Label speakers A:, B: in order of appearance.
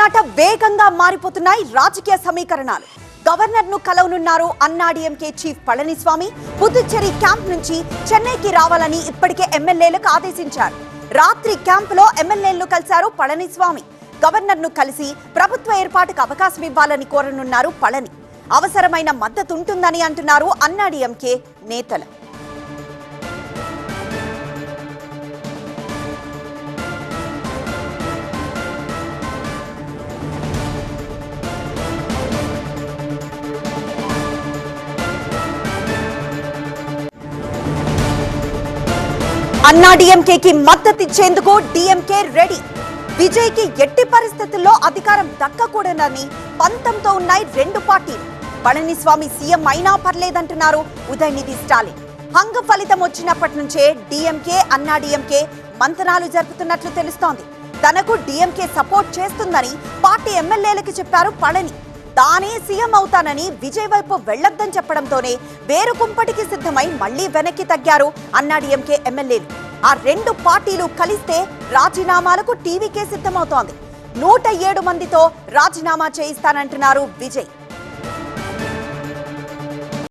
A: తమిళనాట వేగంగా మారిపోతున్నాయి రాజకీయ సమీకరణాలు. గవర్నర్ ను కలవనున్నారు అన్నాడీఎంకే చీఫ్ పళనిస్వామి. పుదుచ్చేరి క్యాంప్ నుంచి చెన్నైకి రావాలని ఇప్పటికే ఎమ్మెల్యేలకు ఆదేశించారు. రాత్రి క్యాంపులో ఎమ్మెల్యేలను కలిశారు పళనిస్వామి. గవర్నర్ ను కలిసి ప్రభుత్వ ఏర్పాటుకు అవకాశం ఇవ్వాలని కోరనున్నారు పళని. అవసరమైన మద్దతు ఉంటుందని అంటున్నారు అన్నాడీఎంకే నేతలు. అన్నాడీఎంకేకి మద్దతిచ్చేందుకు డీఎంకే రెడీ. విజయ్ కి ఎట్టి పరిస్థితుల్లో అధికారం దక్కకూడదని పంతంతో ఉన్నాయి రెండు పార్టీలు. పళనిస్వామి సీఎం అయినా పర్లేదంటున్నారు ఉదయనిధి స్టాలిన్. హంగ ఫలితం వచ్చినప్పటి నుంచే డీఎంకే అన్నాడీఎంకే మంతనాలు జరుపుతున్నట్లు తెలుస్తోంది. తనకు డీఎంకే సపోర్ట్ చేస్తుందని పార్టీ ఎమ్మెల్యేలకు చెప్పారు పళని. తానే సీఎం అవుతానని విజయ్ వైపు వెళ్లొద్దని చెప్పడంతోనే వేరుకుంపటికి సిద్ధమై మళ్లీ వెనక్కి తగ్గారు అన్నాడీఎంకే ఎమ్మెల్యేలు. ఆ రెండు పార్టీలు కలిస్తే రాజీనామాలకు టీవీకే సిద్ధమవుతోంది. 107 మందితో రాజీనామా చేయిస్తానంటున్నారు విజయ్.